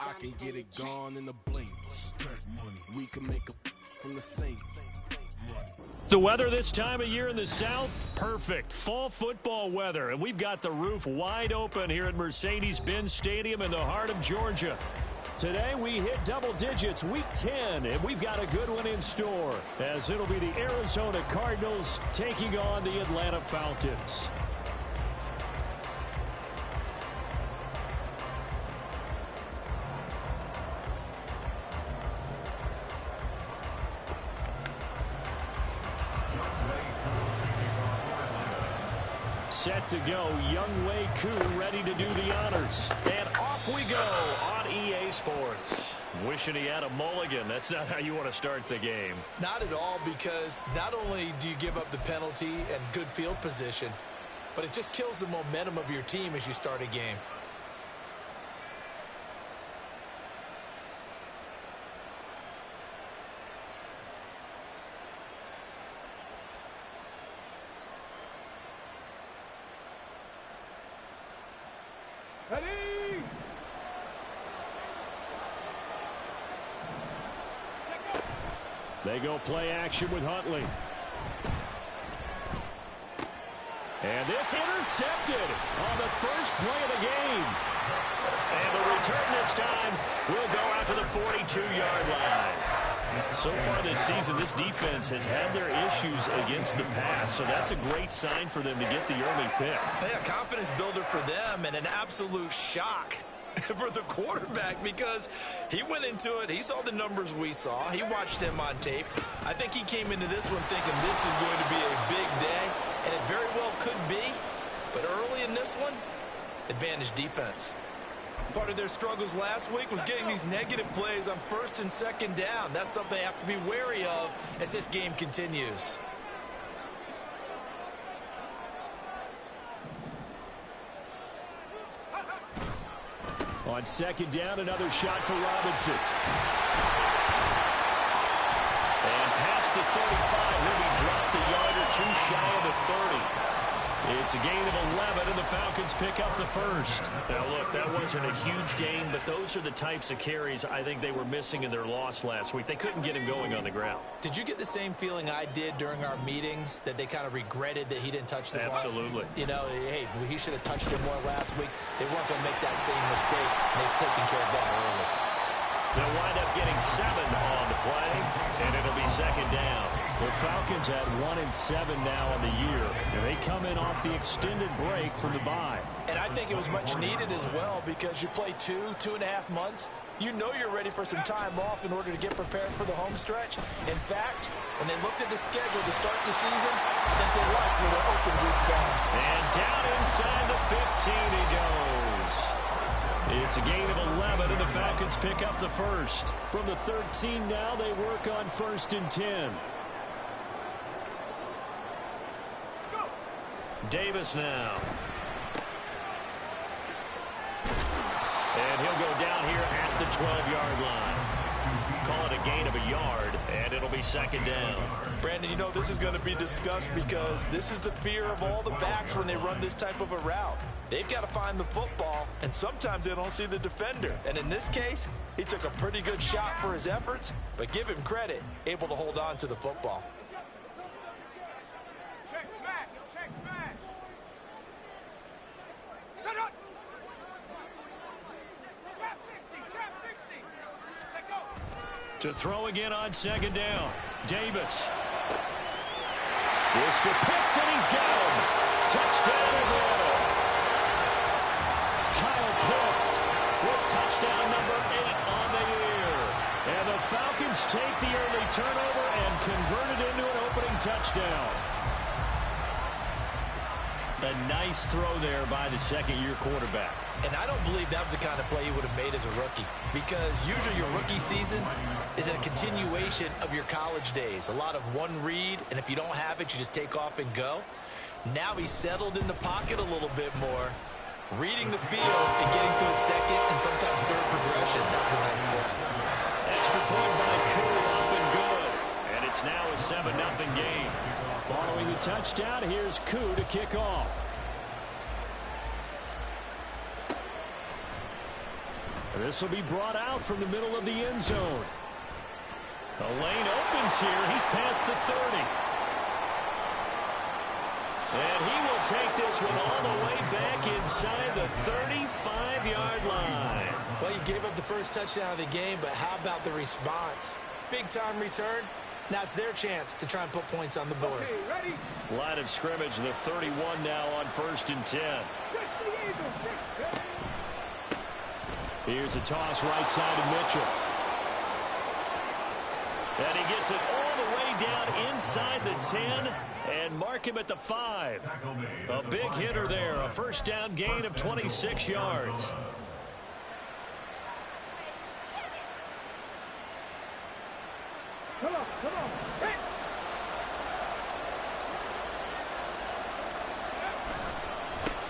I can get it gone in the blink. We can make a from the sink. The weather this time of year in the South, perfect. Fall football weather, and we've got the roof wide open here at Mercedes-Benz Stadium in the heart of Georgia. Today we hit double digits, week 10, and we've got a good one in store, as it'll be the Arizona Cardinals taking on the Atlanta Falcons. Set to go, Younghoe Koo ready to do the honors. And off we go on EA Sports. Wishing he had a mulligan. That's not how you want to start the game. Not at all, because not only do you give up the penalty and good field position, but it just kills the momentum of your team as you start a game. Ready! They go play action with Huntley. And this intercepted on the first play of the game. And the return this time will go out to the 42-yard line. So far this season, this defense has had their issues against the pass, so that's a great sign for them to get the early pick. Yeah, confidence builder for them and an absolute shock for the quarterback, because he went into it, he saw the numbers we saw, he watched him on tape. I think he came into this one thinking this is going to be a big day, and it very well could be, but early in this one, advantage defense. Part of their struggles last week was getting these negative plays on first and second down. That's something they have to be wary of as this game continues. On second down, another shot for Robinson. And past the 35, he'll be dropped a yard or two shy of the 30. It's a gain of 11, and the Falcons pick up the first. Now, look, that wasn't a huge gain, but those are the types of carries I think they were missing in their loss last week. They couldn't get him going on the ground. Did you get the same feeling I did during our meetings, that they kind of regretted that he didn't touch the ball? Absolutely. You know, hey, he should have touched it more last week. They weren't going to make that same mistake, and they've taken care of that early. They'll wind up getting 7 on the play, and it'll be second down. The Falcons at 1-7 now on the year, and they come in off the extended break from the bye. And I think it was much needed as well, because you play 2.5 months. You know you're ready for some time off in order to get prepared for the home stretch. In fact, when they looked at the schedule to start the season, I think they liked where their open week found. And down inside the 15 he goes. It's a gain of 11, and the Falcons pick up the first. From the 13 now, they work on 1st and 10. Davis now. And he'll go down here at the 12-yard line. Call it a gain of a yard, and it'll be second down. Brandon, you know this is going to be discussed, because this is the fear of all the backs when they run this type of a route. They've got to find the football, and sometimes they don't see the defender. And in this case, he took a pretty good shot for his efforts, but give him credit, able to hold on to the football. Check smash! Check smash! Set up! Trap 60! Trap 60! Let go! To throw again on second down. Davis. This to Pitts, and he's got him. Touchdown Atlanta. Kyle Pitts with touchdown number 8 on the year. And the Falcons take the early turnover and convert it into an opening touchdown. A nice throw there by the second-year quarterback. And I don't believe that was the kind of play he would have made as a rookie, because usually your rookie season is a continuation of your college days. A lot of one read, and if you don't have it, you just take off and go. Now he's settled in the pocket a little bit more, reading the field and getting to his second and sometimes third progression. That was a nice play. Extra point by Koo, up and good. And it's now a 7-0 game. Following the touchdown, here's Koo to kick off. This will be brought out from the middle of the end zone. The lane opens here. He's past the 30. And he will take this one all the way back inside the 35-yard line. Well, you gave up the first touchdown of the game, but how about the response? Big-time return. Now it's their chance to try and put points on the board. Okay, ready? Line of scrimmage, the 31 now on 1st and 10. Here's a toss right side to Mitchell. And he gets it all the way down inside the 10 and mark him at the 5. A big hitter there, a first down gain of 26 yards. Come on, come on. Hit.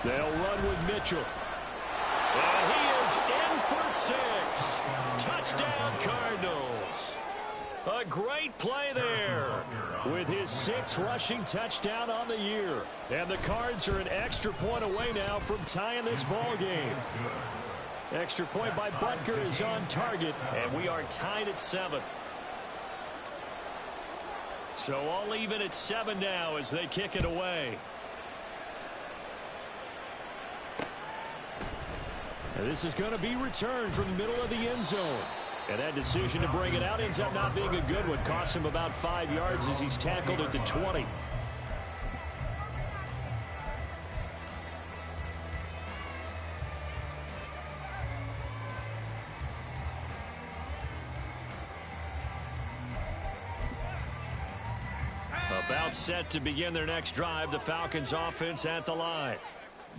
They'll run with Mitchell. And he is in for 6. Touchdown, Cardinals. A great play there with his 6th rushing touchdown on the year. And the Cards are an extra point away now from tying this ball game. Extra point by Butker is on target, and we are tied at 7. So all even at 7 now as they kick it away. And this is going to be returned from the middle of the end zone. And that decision to bring it out ends up not being a good one. Costs him about 5 yards as he's tackled at the 20. About set to begin their next drive. The Falcons offense at the line.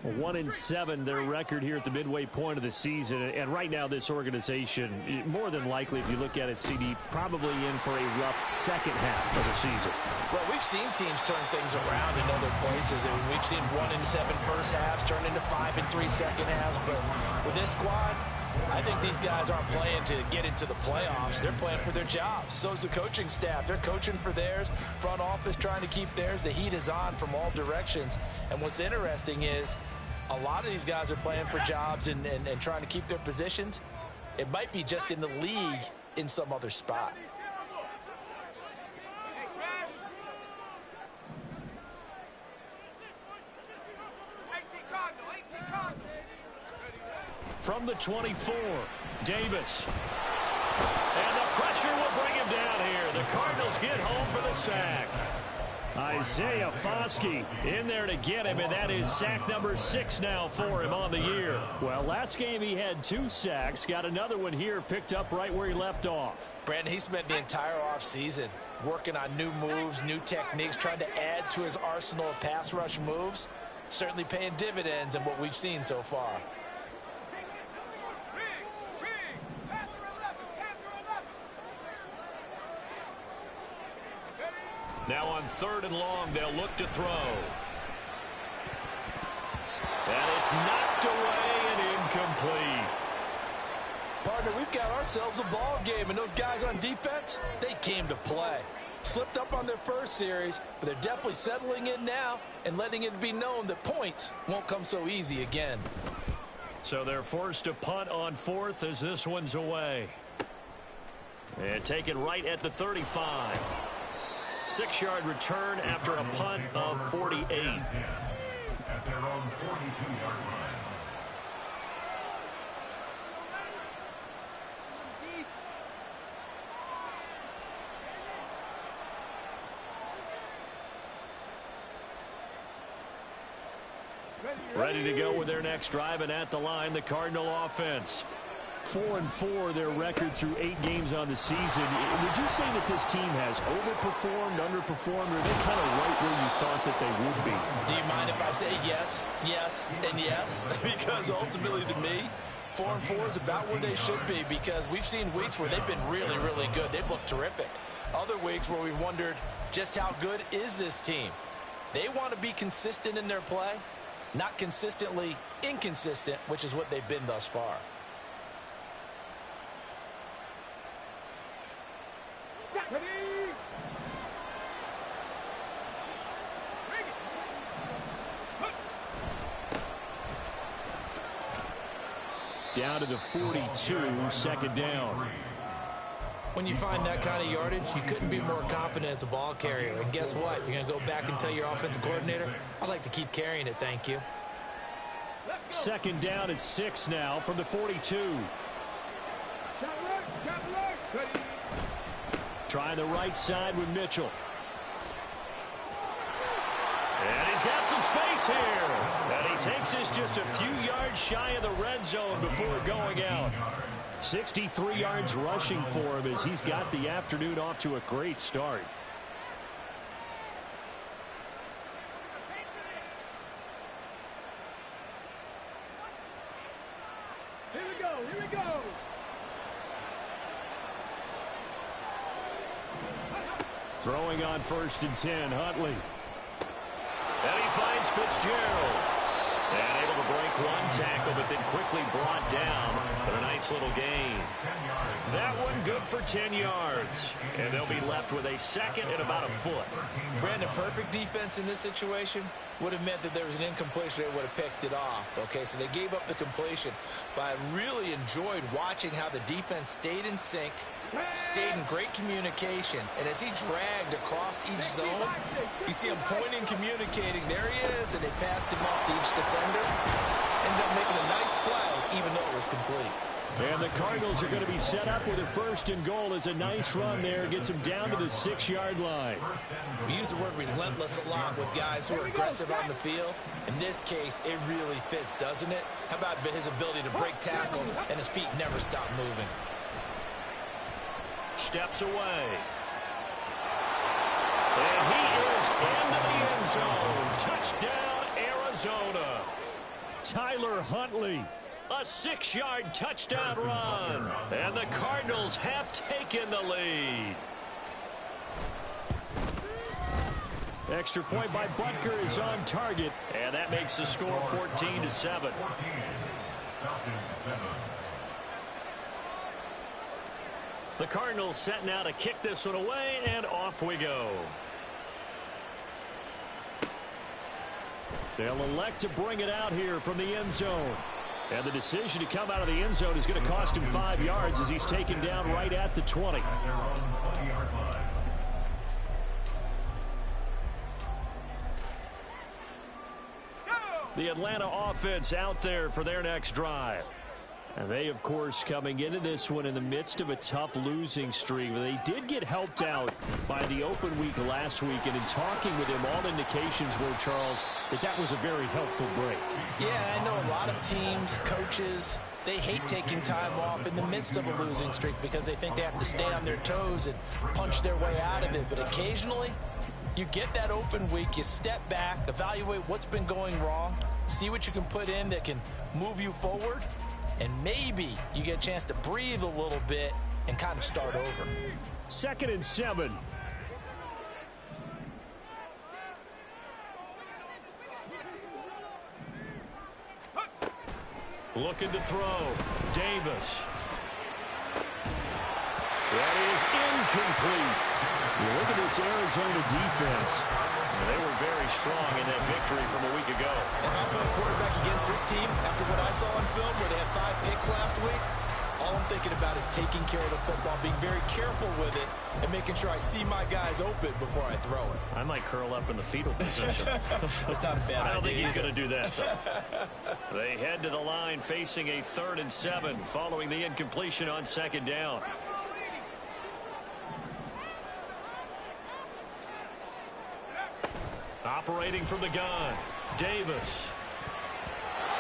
1-7 their record here at the midway point of the season, and right now this organization, more than likely, if you look at it, CD, probably in for a rough second half of the season. Well, we've seen teams turn things around in other places. I mean, we've seen 1-7 first halves turn into 5-3 second halves, but with this squad, I think these guys aren't playing to get into the playoffs. They're playing for their jobs. So is the coaching staff. They're coaching for theirs. Front office trying to keep theirs. The heat is on from all directions. And what's interesting is a lot of these guys are playing for jobs and trying to keep their positions. It might be just in the league in some other spot. Hey, smash. 18 Cardinal, 18 Cardinal. From the 24, Davis. And the pressure will bring him down here. The Cardinals get home for the sack. Isaiah Foskey in there to get him, and that is sack number 6 now for him on the year. Well, last game he had 2 sacks. Got another one here picked up right where he left off. Brandon, he spent the entire offseason working on new moves, new techniques, trying to add to his arsenal of pass rush moves. Certainly paying dividends in what we've seen so far. Now on 3rd and long, they'll look to throw. And it's knocked away and incomplete. Partner, we've got ourselves a ball game, and those guys on defense, they came to play. Slipped up on their first series, but they're definitely settling in now and letting it be known that points won't come so easy again. So they're forced to punt on 4th as this one's away. And taken right at the 35. 6-yard return after a punt of 48. At their own 42-yard line. Ready to go with their next drive, and at the line, the Cardinal offense. 4-4 their record through 8 games on the season. Would you say that this team has overperformed, underperformed, or are they kind of right where you thought that they would be? Do you mind if I say yes, yes, and yes? Because ultimately to me, 4-4 is about where they should be, because we've seen weeks where they've been really, really good. They've looked terrific. Other weeks where we've wondered just how good is this team. They want to be consistent in their play, not consistently inconsistent, which is what they've been thus far. down to the 42, second down. When you find that kind of yardage, you couldn't be more confident as a ball carrier. And guess what? You're going to go back and tell your offensive coordinator, I'd like to keep carrying it, thank you. Second down at 6 now from the 42. Trying the right side with Mitchell. And he's got some space here. And he takes this just a few yards shy of the red zone before going out. 63 yards rushing for him as he's got the afternoon off to a great start. Here we go, here we go. Throwing on 1st and 10, Huntley. And he finds Fitzgerald. And able to break one tackle, but then quickly brought down for a nice little gain. That one good for 10 yards. And they'll be left with a second and about a foot. Brandon, perfect defense in this situation would have meant that there was an incompletion. They would have picked it off. Okay, so they gave up the completion. But I really enjoyed watching how the defense stayed in sync, stayed in great communication, and as he dragged across each zone, you see him pointing, communicating. There he is, and they passed him off to each defender. Ended up making a nice play, even though it was complete. And the Cardinals are going to be set up with a 1st and goal. It's a nice run there. Gets them down to the 6-yard line. We use the word relentless a lot with guys who are aggressive on the field. In this case, it really fits, doesn't it? How about his ability to break tackles and his feet never stop moving? Steps away. And he is into the end zone. Touchdown, Arizona. Tyler Huntley. A 6-yard touchdown run. And the Cardinals have taken the lead. Extra point by Butker is on target. And that makes the score 14-7. The Cardinals set now to kick this one away, and off we go. They'll elect to bring it out here from the end zone. And the decision to come out of the end zone is going to cost him 5 yards as he's taken down right at the 20. The Atlanta offense out there for their next drive. And they, of course, coming into this one in the midst of a tough losing streak. They did get helped out by the open week last week. And in talking with him, all indications were, Charles, that was a very helpful break. Yeah, I know a lot of teams, coaches, they hate taking time off in the midst of a losing streak because they think they have to stay on their toes and punch their way out of it. But occasionally, you get that open week, you step back, evaluate what's been going wrong, see what you can put in that can move you forward, and maybe you get a chance to breathe a little bit and kind of start over. 2nd and 7. Looking to throw. Davis. That is incomplete. You look at this Arizona defense. They were very strong in that victory from a week ago. If I'm playing quarterback against this team, after what I saw on film where they had 5 picks last week, all I'm thinking about is taking care of the football, being very careful with it, and making sure I see my guys open before I throw it. I might curl up in the fetal position. That's not a bad idea. I don't think he's going to do that, though. They head to the line facing a 3rd and 7 following the incompletion on 2nd down. Operating from the gun, Davis.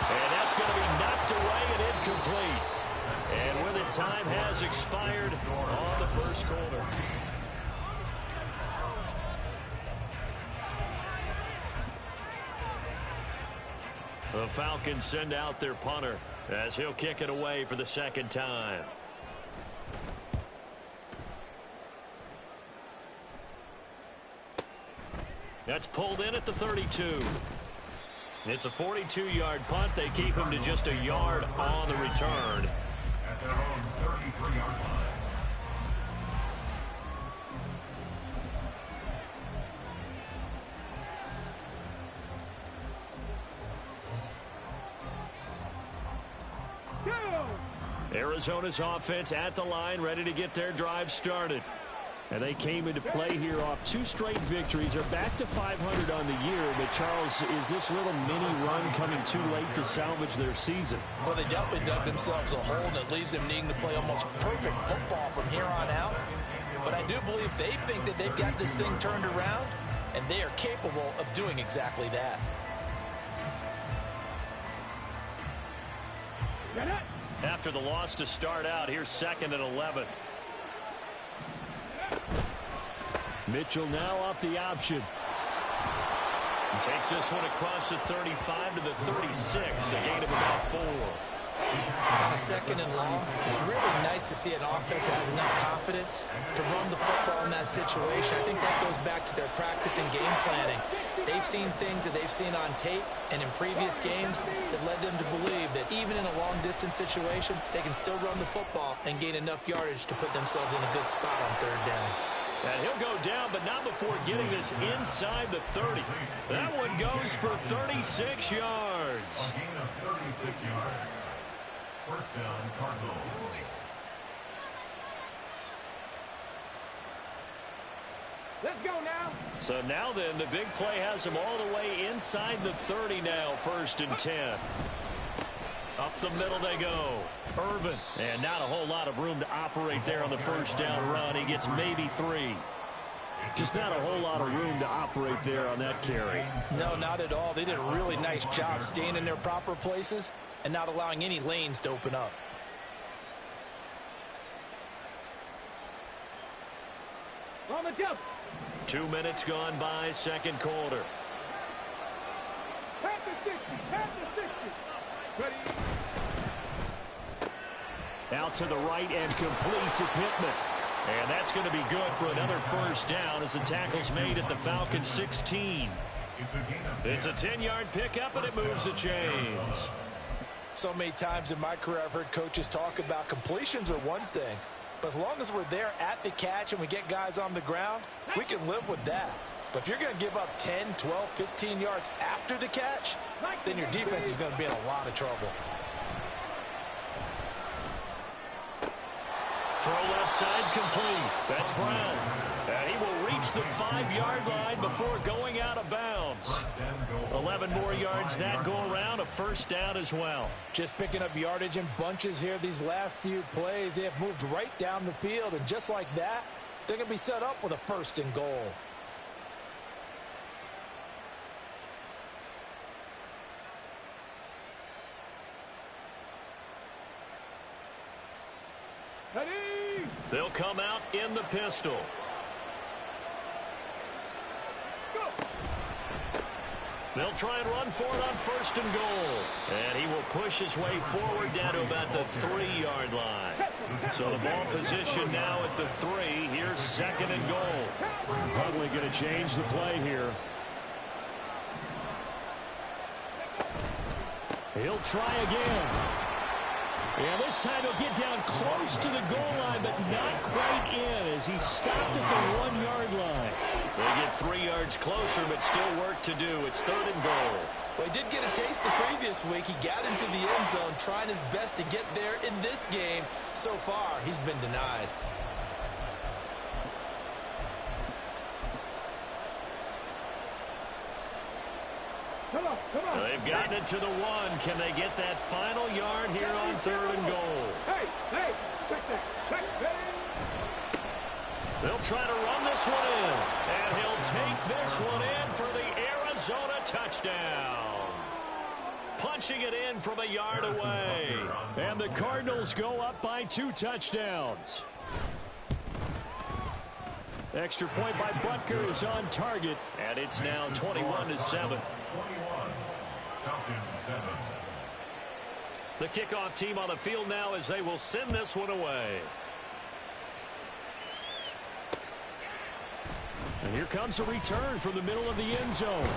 And that's going to be knocked away and incomplete. And with it, time has expired on the first quarter. The Falcons send out their punter as he'll kick it away for the 2nd time. That's pulled in at the 32. It's a 42-yard punt. They keep him to just a yard on the return. At their own 33-yard line. Arizona's offense at the line, ready to get their drive started. And they came into play here off 2 straight victories. They're back to 500 on the year. But, Charles, is this little mini run coming too late to salvage their season? Well, they definitely dug themselves a hole, and it leaves them needing to play almost perfect football from here on out. But I do believe they think that they've got this thing turned around, and they are capable of doing exactly that. After the loss to start out, here's 2nd and 11. Mitchell now off the option. Takes this one across the 35 to the 36, a gain of about 4. On a 2nd and long, it's really nice to see an offense that has enough confidence to run the football in that situation. I think that goes back to their practice and game planning. They've seen things that they've seen on tape and in previous games that led them to believe that even in a long-distance situation, they can still run the football and gain enough yardage to put themselves in a good spot on 3rd down. And he'll go down, but not before getting this inside the 30. That one goes for 36 yards. A gain of 36 yards. 1st down, Cardinals. Let's go now. So now then, the big play has them all the way inside the 30 now, 1st and 10. Up the middle they go. Irvin. And not a whole lot of room to operate there on the 1st down run. He gets maybe 3. Just not a whole lot of room to operate there on that carry. No, not at all. They did a really nice job staying in their proper places and not allowing any lanes to open up. On the jump. 2 minutes gone by, 2nd quarter. Past the 60. Past the 60. Ready. Out to the right and complete to Pittman. And that's going to be good for another 1st down as the tackle's made at the Falcons 16. It's a 10-yard pickup, and it moves the chains. So many times in my career I've heard coaches talk about completions are one thing. But as long as we're there at the catch and we get guys on the ground, we can live with that. But if you're going to give up 10, 12, 15 yards after the catch, then your defense is going to be in a lot of trouble. Throw left side complete. That's Brown. And he will reach the 5-yard line before going out of bounds. 11 more yards that go around, a 1st down as well. Just picking up yardage in bunches here these last few plays. They have moved right down the field, and just like that, they're going to be set up with a 1st and goal. Ready. They'll come out in the pistol. Go. They'll try and run for it on 1st and goal. And he will push his way forward down to about the 3-yard line. So the ball position now at the 3. Here's 2nd and goal. Probably going to change the play here. He'll try again. Yeah, this time he'll get down close to the goal line, but not quite in as he stopped at the 1-yard line. They get 3 yards closer, but still work to do. It's 3rd and goal. Well, he did get a taste the previous week. He got into the end zone, trying his best to get there in this game. So far, he's been denied. Come on, come on. They've gotten it to the 1. Can they get that final yard here on 3rd and goal? Hey, check that. Check that. They'll try to run this one in. And he'll take this one in for the Arizona touchdown. Punching it in from a yard away. And the Cardinals go up by 2 touchdowns. Extra point by Butker is on target. And it's now 21-7. The kickoff team on the field now as they will send this one away. And here comes a return from the middle of the end zone.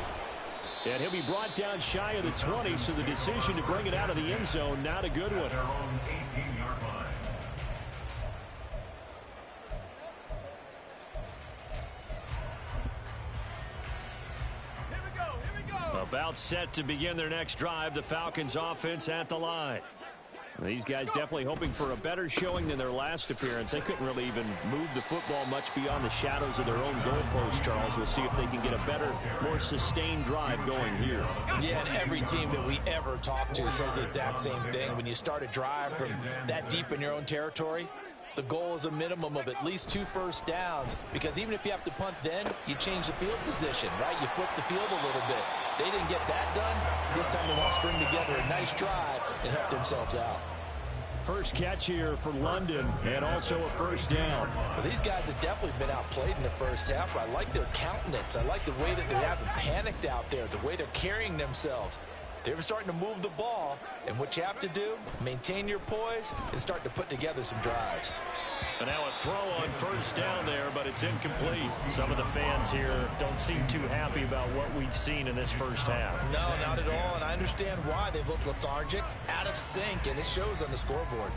And he'll be brought down shy of the 20, so the decision to bring it out of the end zone, not a good one. Their own 18-yard line. About set to begin their next drive, the Falcons offense at the line. These guys definitely hoping for a better showing than their last appearance. They couldn't really even move the football much beyond the shadows of their own goalpost, Charles. We'll see if they can get a better, more sustained drive going here. Yeah, and every team that we ever talk to says the exact same thing. When you start a drive from that deep in your own territory, the goal is a minimum of at least 2 first downs, because even if you have to punt then, you change the field position, right? You flip the field a little bit. They didn't get that done. This time they want to string together a nice drive and help themselves out. First catch here for London, and also a first down. Well, these guys have definitely been outplayed in the first half. I like their countenance. I like the way that they haven't panicked out there, the way they're carrying themselves. They're starting to move the ball, and what you have to do, maintain your poise and start to put together some drives. And now a throw on first down there, but it's incomplete. Some of the fans here don't seem too happy about what we've seen in this first half. No, not at all, and I understand why. They've looked lethargic, out of sync, and it shows on the scoreboard.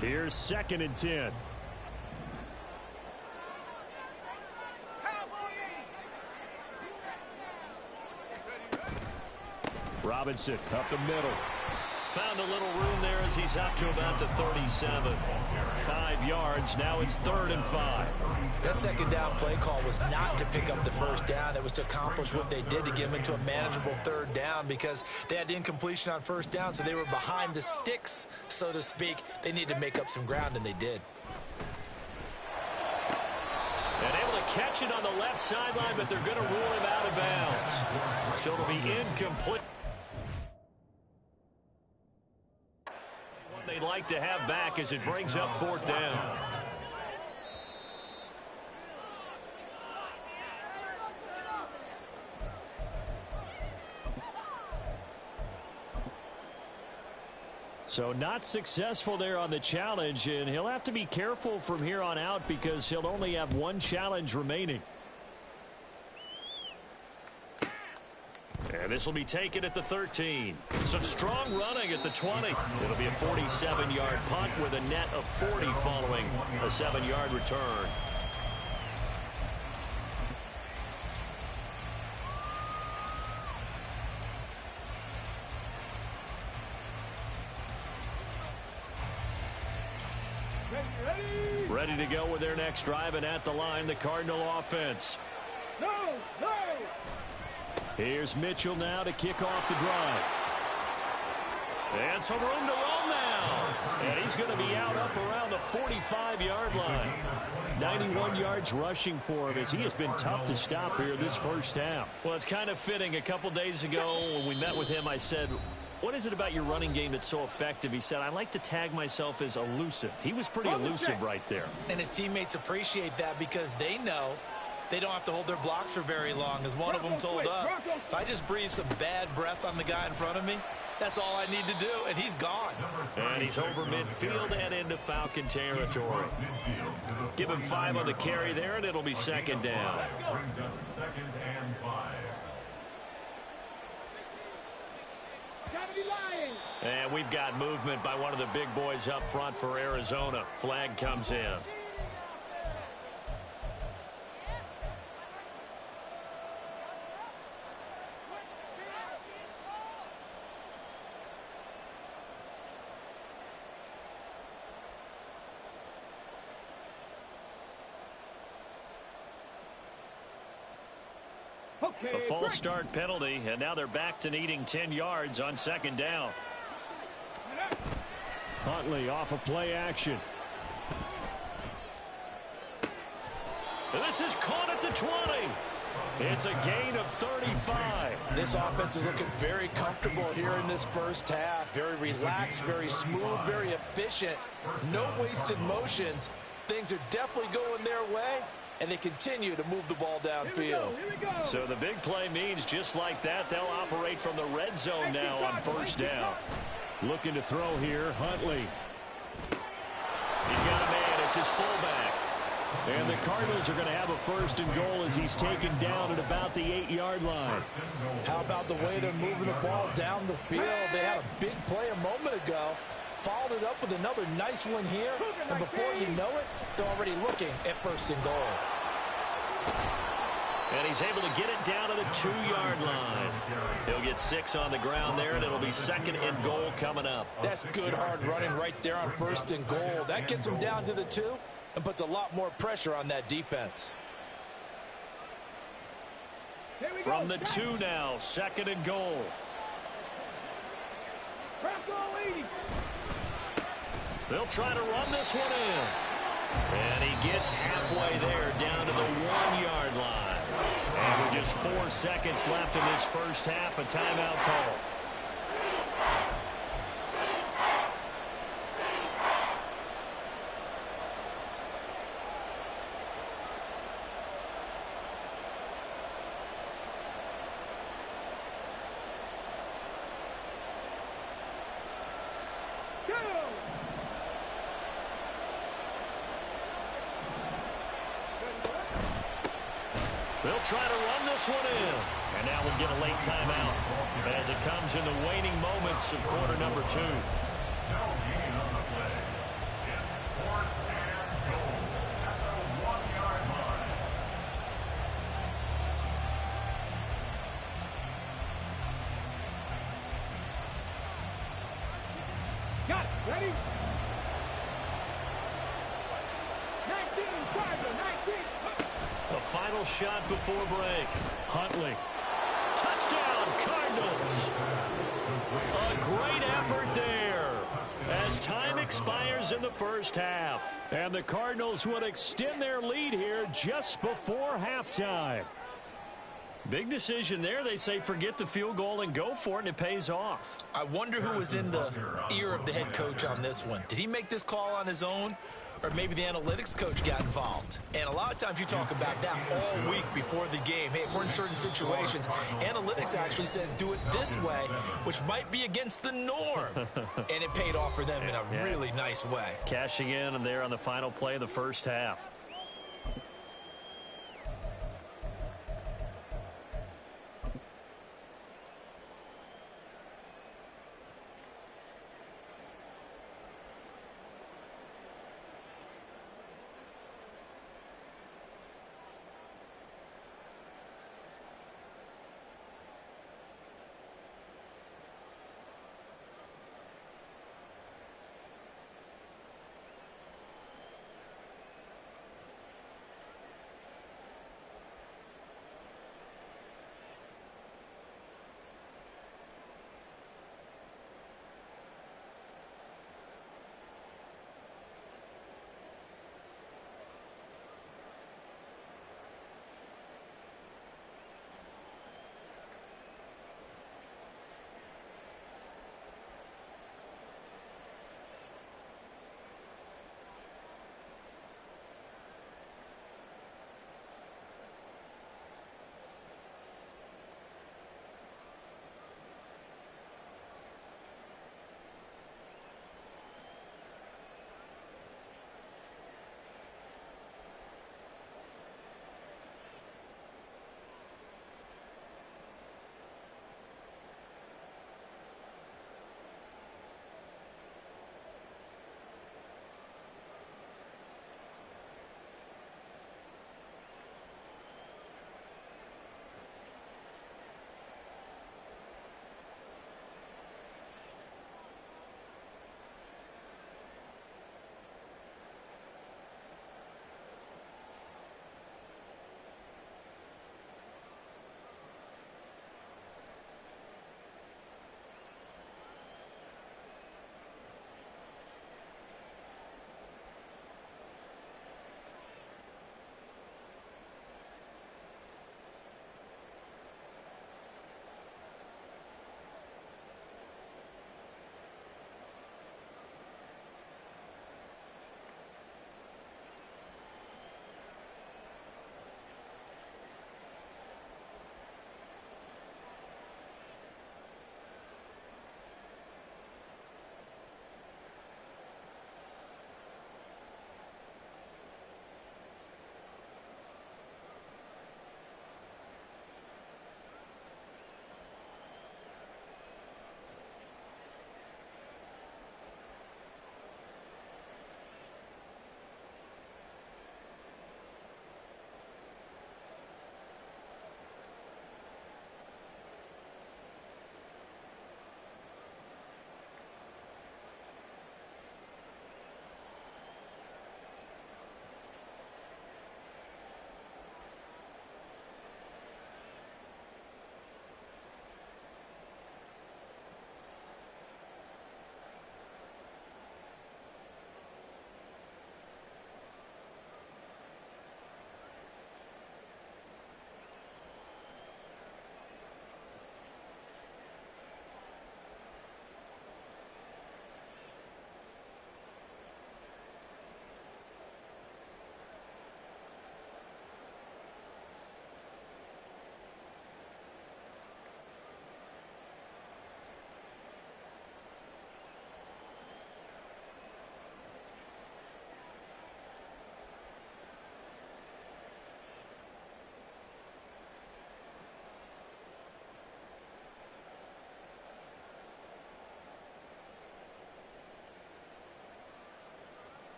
Here's 2nd and 10. Robinson up the middle. Found a little room there as he's up to about the 37. 5 yards. Now it's 3rd and 5. That second down play call was not to pick up the first down. It was to accomplish what they did to get them into a manageable 3rd down, because they had incompletion on first down, so they were behind the sticks, so to speak. They needed to make up some ground, and they did. And able to catch it on the left sideline, but they're going to rule him out of bounds. So it'll be incomplete. What they'd like to have back as it brings up 4th down. So not successful there on the challenge, and he'll have to be careful from here on out because he'll only have 1 challenge remaining. And this will be taken at the 13. Some strong running at the 20. It'll be a 47-yard punt with a net of 40 following a 7-yard return. Ready to go with their next drive, and at the line, the Cardinal offense. No, no. Here's Mitchell now to kick off the drive. And some room to run now. And he's going to be out up around the 45-yard line. 91 yards rushing for him as he has been tough to stop here this first half. Well, it's kind of fitting. A couple days ago when we met with him, I said, what is it about your running game that's so effective? He said, I like to tag myself as elusive. He was pretty elusive right there. And his teammates appreciate that because they know they don't have to hold their blocks for very long. As one of them told us, if I just breathe some bad breath on the guy in front of me, that's all I need to do, and he's gone. And he's over midfield and into Falcon territory. Give him 5 on the carry there, and it'll be 2nd down. Brings up 2nd and 5. And we've got movement by one of the big boys up front for Arizona. Flag comes in. A false start penalty, and now they're back to needing 10 yards on 2nd down. Huntley off of play action. And this is caught at the 20. It's a gain of 35. This offense is looking very comfortable here in this first half. Very relaxed, very smooth, very efficient. No wasted motions. Things are definitely going their way, and they continue to move the ball downfield. So the big play means just like that, they'll operate from the red zone now on 1st down. Looking to throw here, Huntley. He's got a man, it's his fullback. And the Cardinals are going to have a 1st and goal as he's taken down at about the 8-yard line. How about the way they're moving the ball down the field? They had a big play a moment ago. Followed it up with another nice one here. And before you know it, they're already looking at 1st and goal. And he's able to get it down to the 2-yard line. He'll get 6 on the ground there, and it'll be 2nd and goal coming up. That's good hard running right there on 1st and goal. That gets him down to the 2 and puts a lot more pressure on that defense. From the 2 now, 2nd and goal. They'll try to run this one in. And he gets halfway there down to the 1-yard line. And with just 4 seconds left in this first half, a timeout call. They'll try to run this one in. And now we'll get a late timeout as it comes in the waning moments of quarter number 2. No gain on the play. It's 4th and goal at the 1-yard line. Got it. Ready? 19, Charger, 19. The final shot before break. Huntley. Touchdown, Cardinals. A great effort there as time expires in the first half. And the Cardinals would extend their lead here just before halftime. Big decision there. They say forget the field goal and go for it, and it pays off. I wonder who was in the ear of the head coach on this one. Did he make this call on his own? Or maybe the analytics coach got involved. And a lot of times you talk about that all week before the game. Hey, if we're in certain situations, analytics actually says do it this way, which might be against the norm. And it paid off for them in a really nice way. Cashing in and there on the final play of the first half.